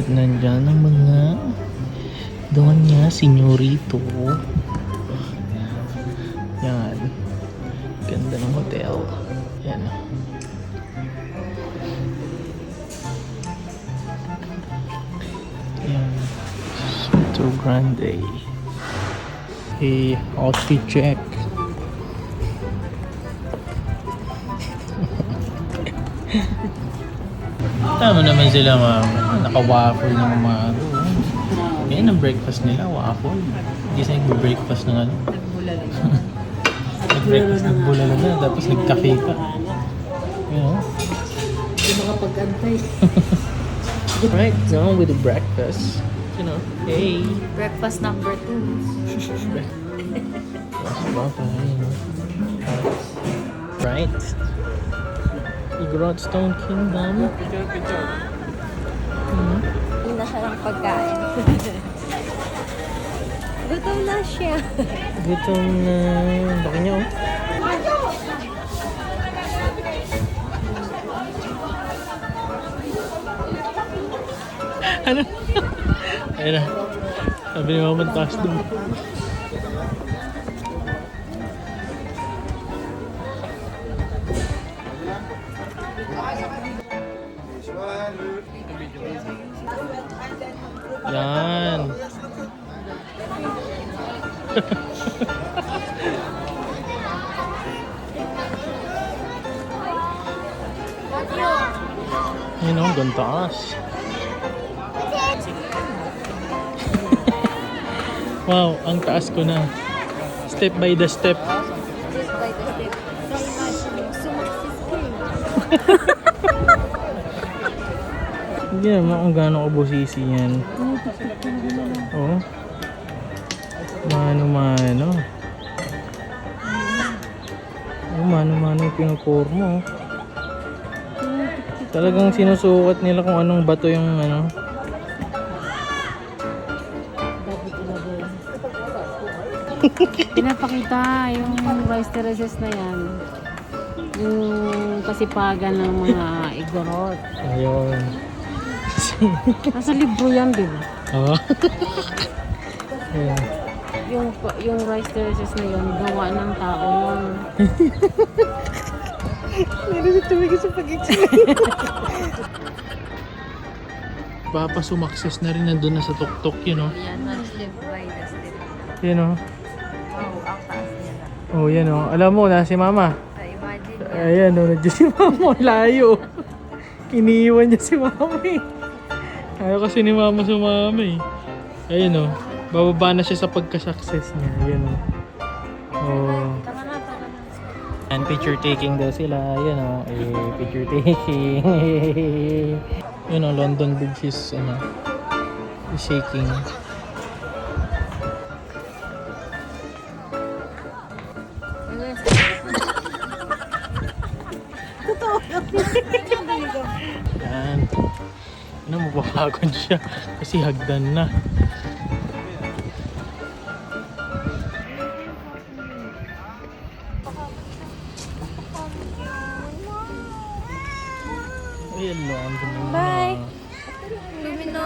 Nandyan ang mga doña, senyorito. Yan. Ganda ng hotel. Yan. Yan. Super Grande. Hey, outfit check. Tama naman sila naka-waffle ng mga yan ang breakfast nila, waffle. Hindi sila nag-breakfast ng ano. Nag-breakfast, nagbulalo na, tapos nag-cafe pa. You know? Hindi makapag-antay. Right, done with the breakfast. You know, hey. Breakfast number 2. Right. Igorot Stone Kingdom. Hindi na siya ng pagkain. Gutom na siya. Gutom na. Baka niya oh. Ano? Ayun na. Sabi ni Mama, taas doon. Yan. Yun o, gantaas. Wow, ang taas ko na. Step by the step. Just by the step. Sumaksis ko Hindi naman kung gaano kabusisi yan. Oo. Mano-mano. Mano-mano yung pinupormo. Talagang sinusukat nila kung anong bato yung ano. Pinapakita yung rice terraces na yan. Yung kasipagan ng mga igorot. Ayun. Nasa libro yan, di ba? Oo. Ayun. Yung rice terraces na yun, gawa ng tao yun. Nagatutumigil sa pag-explain. Papa sumakses na rin nandun na sa tuktok yun o. Yan, step by the step. Yun o. Oh, ang taas niya na. Oh, yan o. Alam mo na si Mama. So, imagine niya. Ayan o, nandiyan si Mama. Layo. Iniiwan niya si Mama eh. Ayaw kasi ni Mama sumama eh. Ayun o. Bababa na siya sa pagka-success niya. Ayun o. Oh. Tara na, tara na. And picture taking daw sila. Ayun o. Picture taking. Yun o, London Bridge is ano, is shaking. Yan. Ano, mapapagod siya kasi hagdan na. Ayan lo, ang dumi na. Bye. Lumino.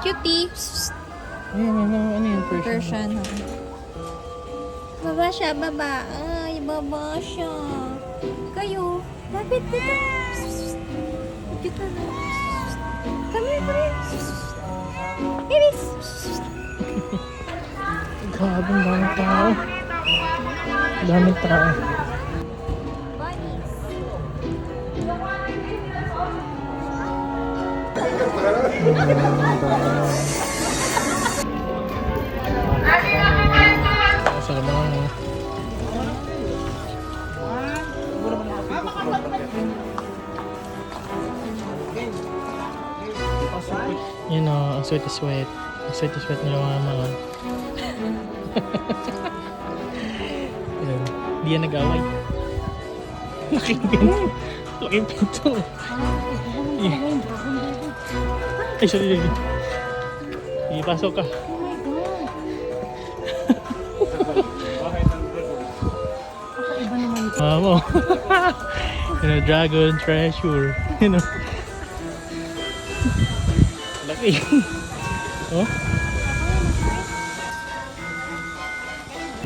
Cutie. Ayan, ano yung Persian? Persian. Baba siya, baba. Ay, baba siya. Kayo. Lapit dito. Cute na. Come here, come here. Baby. Grabe, ang daming tao. Daming tao. Bunnies. Sa mga yun o, ang sweat. Ang sweat nila mga yun. Di yan nag-away. Laking pinto. Laking pinto. Ay, sorry. Ipasok ka. Mamo. Dragon treasure. You know. Laki. Oh?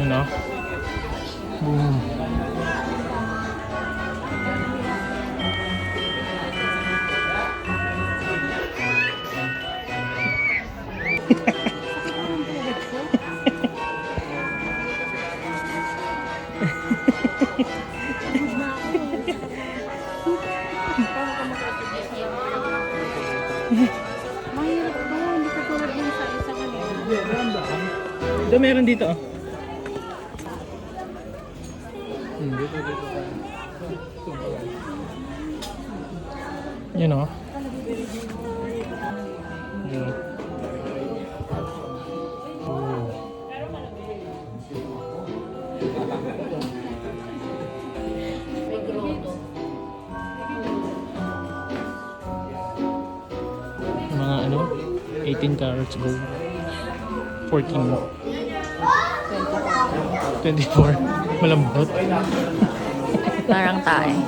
Ano? Boom. Mahirap to, hindi ka tulad yung sa isa kanina. Ito meron dito oh. Dito. Yun oh. Yun. Oh. Mga ano? 18 carats gold. 14. 24. Malambot. Parang tayo.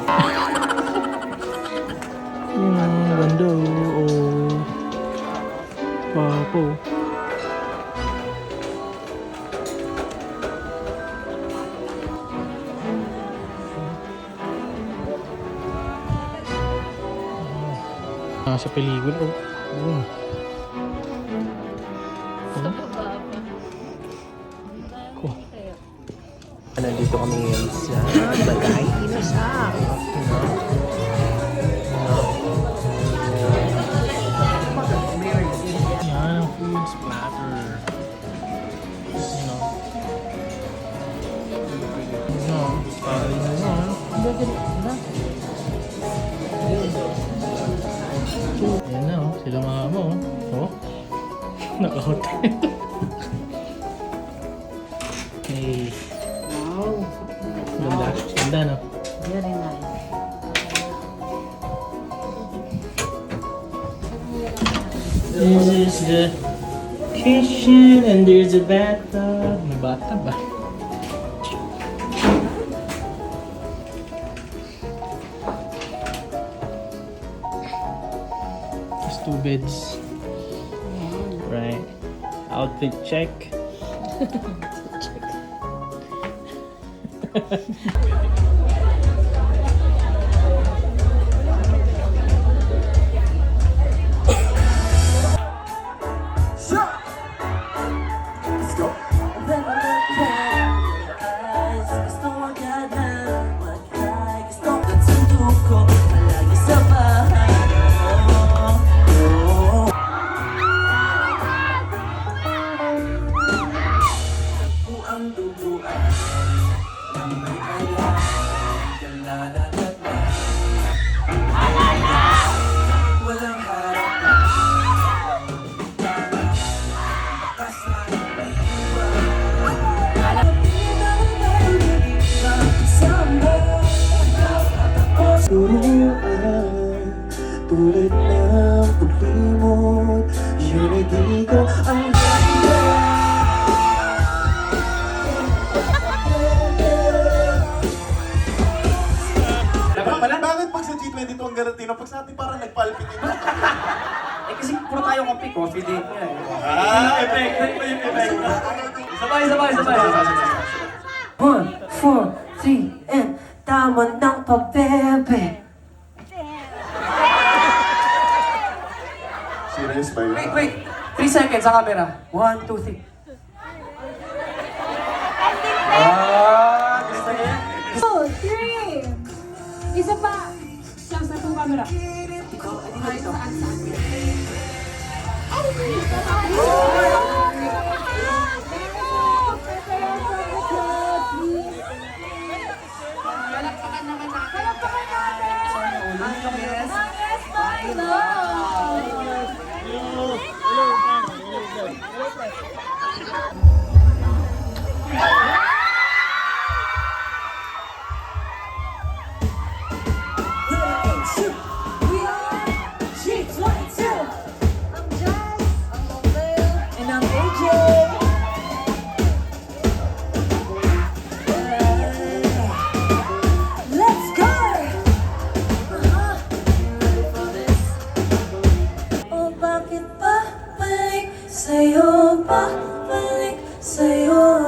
Ganda oh. Papo. Sa pelikula oh. Cool. Nandito kami ngayon sa Bagay Inasal. Yan ang food splatter. You know. No, parang Yan na oh, sila mama oh. Oh. Naka-hotel. Hey. Wow. Ganda. Ganda no? Very nice. This is the kitchen and there's a bathtub. May bathtub ba? There's 2 beds. Right. Outfit check. Tulad ng paglimot, yun ay di ko ang Bakit pag sa G22 ang garantino, pag sa atin parang nagpalpitin na? Eh kasi puro tayo coffee date nga eh. Epekto yung epekto. Sabay. 1, 4, 3, and tama ng pabebe. Serious ba yun? Wait. 3 seconds sa camera. 1, 2, 3. Gusto niya? 2, 3. Isa pa. Siyang sa itong camera. We are G22. I'm Jazz. I'm bakit babalik sa'yo, babalik sa'yo?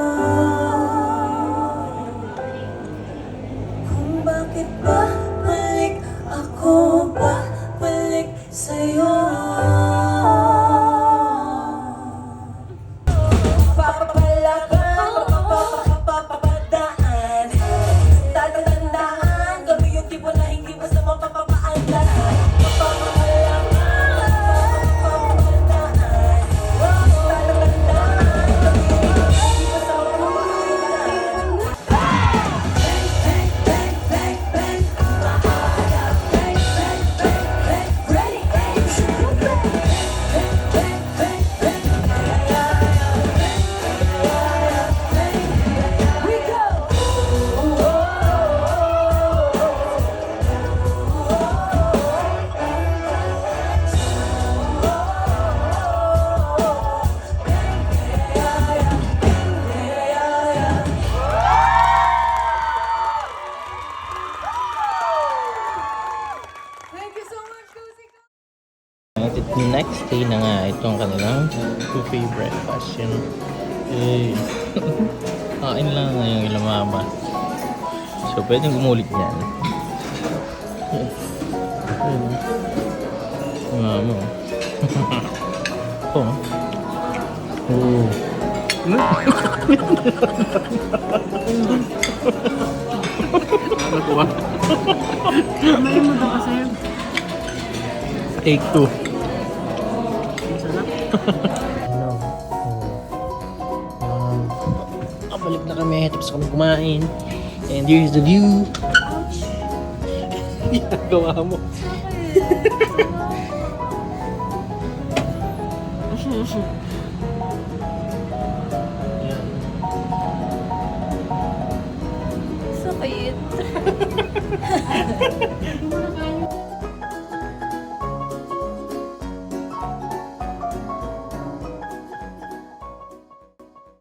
Kung bakit babalik ako, babalik sa'yo? Papadaan, tatandaan, kami yung tipo na hindi basta mapapaandaan. At next day na nga itong kanilang two favorite fashion. Eh, kain lang na yung ilang mama. So, pwedeng gumulit yan. Mama. Oh. Oh. Ano ko ba? Kamay mo daw kasi. Take two. Balik na kami, tapos kami kumain. And here's the view. Ouch! Ginagawa mo.